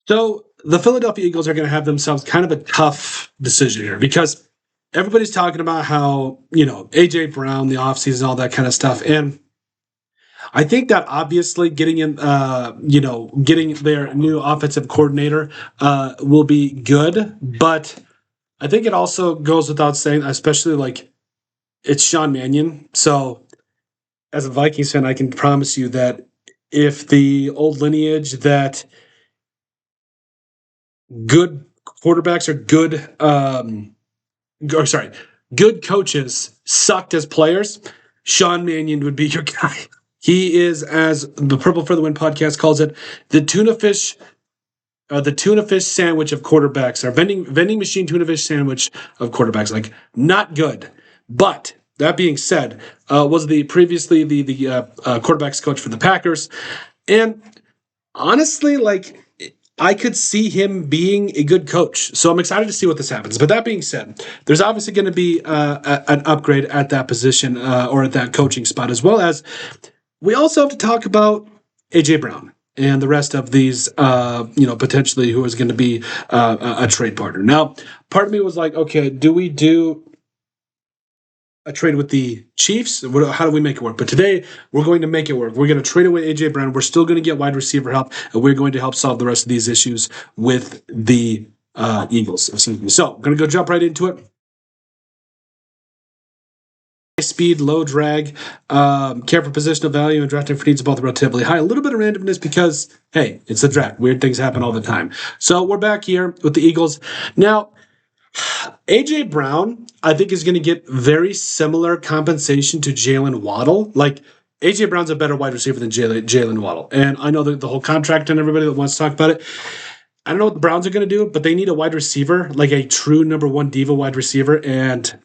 So the Philadelphia Eagles are going to have themselves kind of a tough decision here because everybody's talking about how, AJ Brown, the offseason, all that kind of stuff. And I think that obviously getting their new offensive coordinator will be good. But I think it also goes without saying, especially like it's Sean Mannion. So as a Vikings fan, I can promise you that if the old lineage that good quarterbacks are good coaches sucked as players, Sean Mannion would be your guy. He is, as the Purple for the Win podcast calls it, the tuna fish sandwich of quarterbacks, or vending machine tuna fish sandwich of quarterbacks. Like, not good. But that being said, was the previously the quarterbacks coach for the Packers, and honestly, like, I could see him being a good coach. So I'm excited to see what this happens. But that being said, there's obviously going to be an upgrade at that position or at that coaching spot, as well as we also have to talk about AJ Brown and the rest of these, potentially who is going to be a trade partner. Now, part of me was like, okay, do we do a trade with the Chiefs? How do we make it work? But today, we're going to make it work. We're going to trade away AJ Brown. We're still going to get wide receiver help, and we're going to help solve the rest of these issues with the Eagles. So, I'm going to go jump right into it. High speed, low drag, care for positional value, and drafting for needs are both relatively high. A little bit of randomness because, hey, it's the draft. Weird things happen all the time. So, we're back here with the Eagles. Now, AJ Brown, I think, is going to get very similar compensation to Jalen Waddle. Like, AJ Brown's a better wide receiver than Jalen Waddle. And I know that the whole contract and everybody that wants to talk about it. I don't know what the Browns are going to do, but they need a wide receiver, like a true number one diva wide receiver. And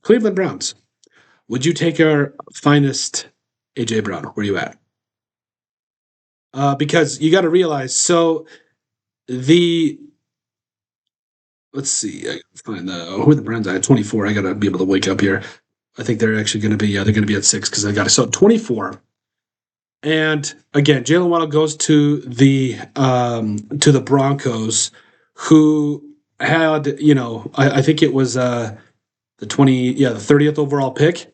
Cleveland Browns, would you take our finest AJ Brown? Where are you at? Because you got to realize, so the let's see. I find who are the Browns at 24. I gotta be able to wake up here. I think they're actually going to be. They're going to be at 6 because I got it. So 24. And again, Jalen Waddle goes to the Broncos, who had I think it was the 30th overall pick.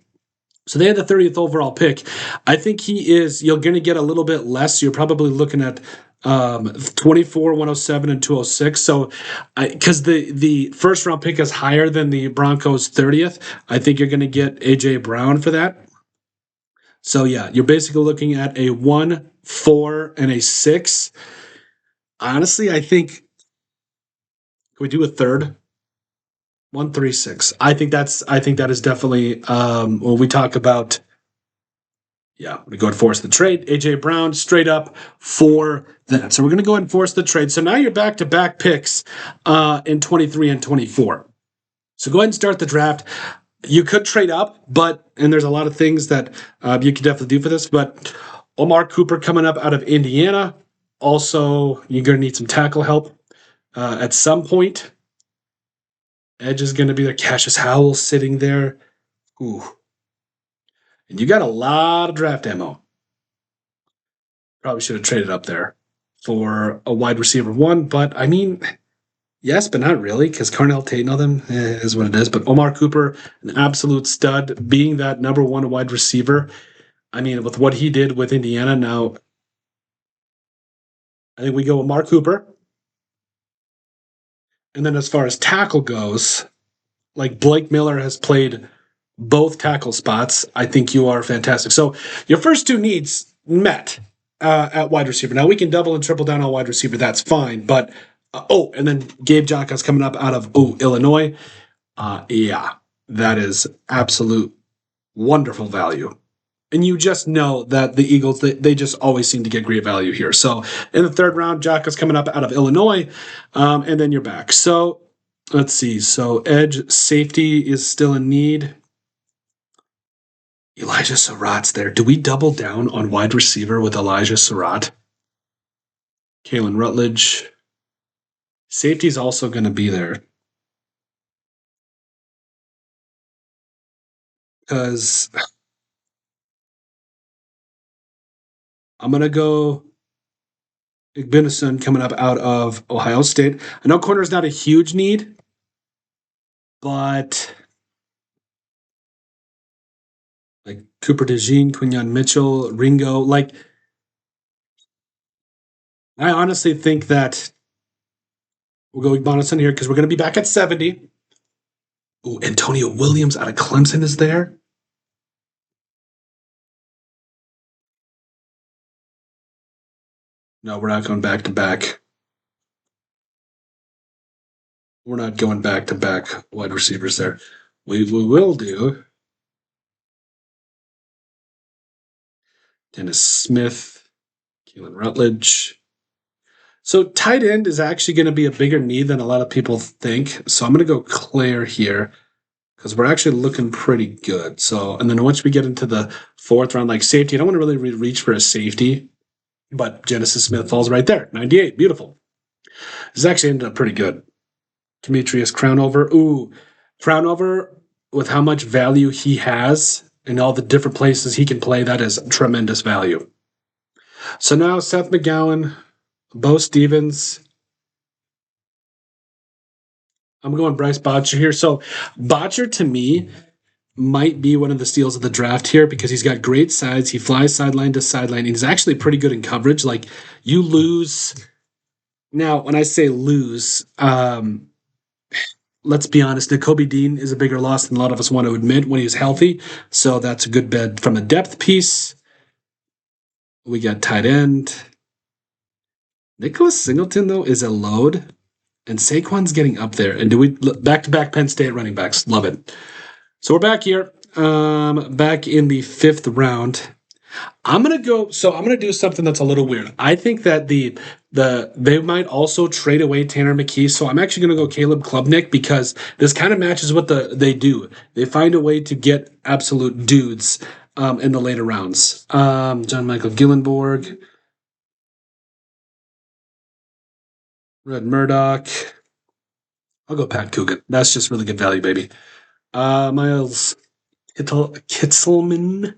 So they had the 30th overall pick. I think you're going to get a little bit less. You're probably looking at 24, 107, and 206. So because the first round pick is higher than the Broncos 30th, I think you're going to get AJ Brown for that. So yeah, you're basically looking at a 1, 4, and a 6. Honestly, I think, can we do a third? 136. I think that is definitely when we talk about, we go and force the trade. AJ Brown straight up for that. So we're gonna go ahead and force the trade. So now you're back to back picks in 23 and 24. So go ahead and start the draft. You could trade up, and there's a lot of things that you could definitely do for this, but Omar Cooper coming up out of Indiana. Also, you're gonna need some tackle help at some point. Edge is going to be there. Cassius Howell sitting there. Ooh. And you got a lot of draft ammo. Probably should have traded up there for a wide receiver 1. But, I mean, yes, but not really, because Carnell Tate and all them is what it is. But Omar Cooper, an absolute stud, being that number 1 wide receiver. I mean, with what he did with Indiana, now I think we go with Omar Cooper. And then as far as tackle goes, like Blake Miller has played both tackle spots. I think you are fantastic. So your first 2 needs met at wide receiver. Now we can double and triple down on wide receiver. That's fine. But and then Gabe Jacobs coming up out of Illinois. That is absolute wonderful value. And you just know that the Eagles, they just always seem to get great value here. So in the 3rd round, Jacobs coming up out of Illinois, and then you're back. So let's see. So edge safety is still in need. Elijah Surratt's there. Do we double down on wide receiver with Elijah Surratt? Kalen Rutledge. Safety's also going to be there. Because I'm going to go Igbinison coming up out of Ohio State. I know corner is not a huge need, but like Cooper DeJean, Quinyon Mitchell, Ringo, like I honestly think that we'll go Igbinison here because we're going to be back at 70. Ooh, Antonio Williams out of Clemson is there. No, we're not going back to back. We're not going back to back wide receivers there. We will do Dennis Smith, Keelan Rutledge. So tight end is actually going to be a bigger need than a lot of people think. So I'm going to go Claire here because we're actually looking pretty good. So, and then once we get into the fourth round, like safety, I don't want to really reach for a safety, but Genesis Smith falls right there. 98, beautiful. This actually ended up pretty good. Demetrius Crownover. Ooh, Crownover, with how much value he has and all the different places he can play, that is tremendous value. So now Seth McGowan, Bo Stevens. I'm going Bryce Botcher here. So Botcher, to me, might be one of the steals of the draft here because he's got great size. He flies sideline to sideline. And he's actually pretty good in coverage. Like, you lose. Now, when I say lose, let's be honest, Nakobe Dean is a bigger loss than a lot of us want to admit when he's healthy. So that's a good bet from a depth piece. We got tight end. Nicholas Singleton, though, is a load. And Saquon's getting up there. And do we back-to-back Penn State running backs? Love it. So we're back here, back in the fifth round. I'm gonna do something that's a little weird. I think that they might also trade away Tanner McKee. So I'm actually gonna go Caleb Klubnik because this kind of matches what they do. They find a way to get absolute dudes in the later rounds. John Michael Gillenborg, Red Murdoch. I'll go Pat Coogan. That's just really good value, baby. Miles Kitselman.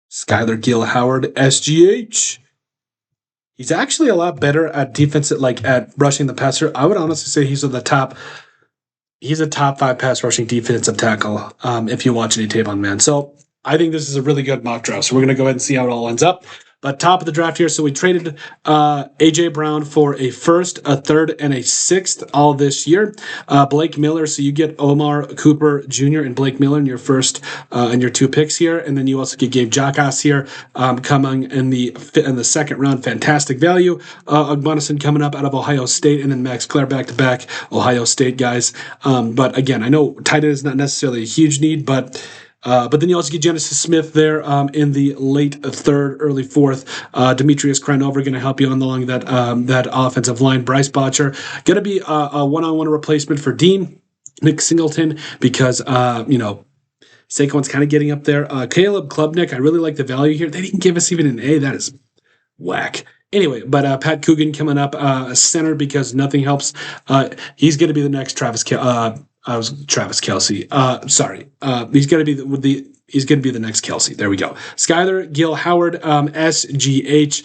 Skylar Gill Howard, SGH. He's actually a lot better at defense, at rushing the passer. I would honestly say he's a top 5 pass rushing defensive tackle if you watch any tape on man. So I think this is a really good mock draft. So we're going to go ahead and see how it all ends up. But top of the draft here, so we traded A.J. Brown for a first, a third, and a sixth all this year. Blake Miller, so you get Omar Cooper Jr. and Blake Miller in your first and your 2 picks here. And then you also get Gabe Jacas here coming in the second round. Fantastic value. Igbinison coming up out of Ohio State, and then Max Clare back-to-back Ohio State guys. But again, I know tight end is not necessarily a huge need, but then you also get Genesis Smith there in the late third, early fourth. Demetrius Crownover going to help you along that offensive line. Bryce Botcher going to be a one-on-one replacement for Dean. Nick Singleton because Saquon's kind of getting up there. Caleb Klubnik, I really like the value here. They didn't give us even an A. That is whack. Anyway, but Pat Coogan coming up center because nothing helps. He's going to be the next Travis Kelce. He's going to be the next Kelce. There we go. Skylar Gill Howard, SGH,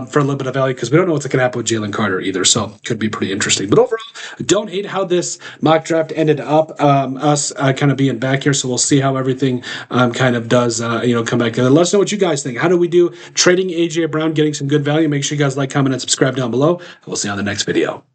for a little bit of value because we don't know what's going to happen with Jalen Carter either. So could be pretty interesting. But overall, don't hate how this mock draft ended up. Us kind of being back here, so we'll see how everything kind of does. Come back together. Let us know what you guys think. How do we do trading AJ Brown, getting some good value? Make sure you guys like, comment, and subscribe down below. We'll see you on the next video.